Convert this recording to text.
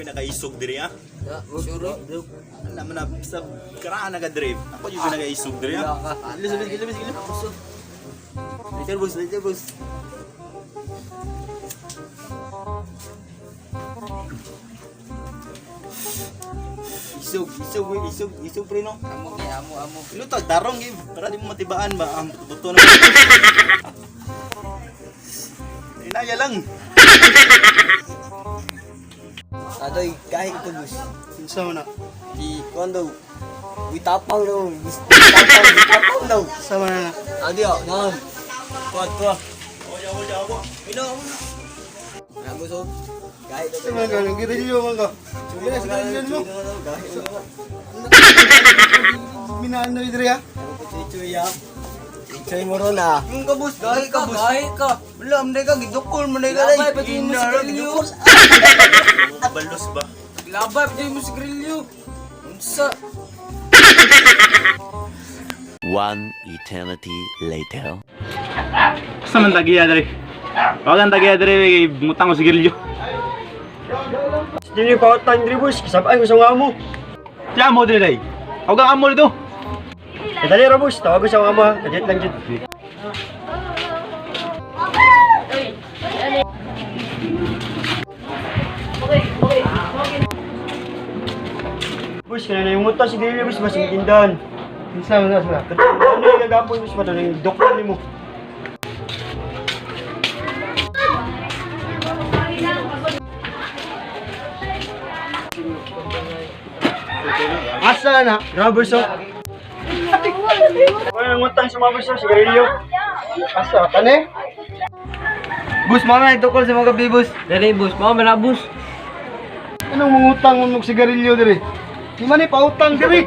pinakaisog diri ha. Sure. Alam mo na sa karaan naga-drive. Ako yung pinakaisog diri ha. Gila. Later boss. Isog pre no. Amo. Ano to, darong game. Para di mo matibaan ba? Ang buto na. Inaya lang. Adoy kahit ito boss. Kinsa mo na? Di kondo. Witapang daw. Sama na. Adio, na. Kuat. Oya. Ino. Ako so. Kahit ito. Sama ka, nang girilyo man ka. Sige na, girilyo mo. Minano diri ha. Choy mo ron ah. Yung kabus, gahi ka. Wala, manday ka, gidukol, manday ka day. Labay, pati mo si Grillo. Balos ba? Labay, pati mo si Grillo. Unsa? One eternity later. Sa man tagiya diri? Wag ang tagiya diri, mutang ko si Girilyo. Hindi niyo pa time dribbles, kasabay ko sa mga amo. Tiyan mo diri day. Wag ang amo dito. Dali ra boss, tawag ko sa mga amo, kadit lang dyan. Boss, kaya na yung muta si Grillo, boss, mas magindahan. Kinsa man na. Ano yung gagapon, boss, mata yung doktor ni mo. Asa na? Grabe so. Wala nang utang sa mga boss, si Grillo. Asa kane? Bus, mama nagtukol sa mga gabi, bus. Dali, boss. Mga manabos. Anong mangutang mo sigarilyo diri? Di man ni pautang diri.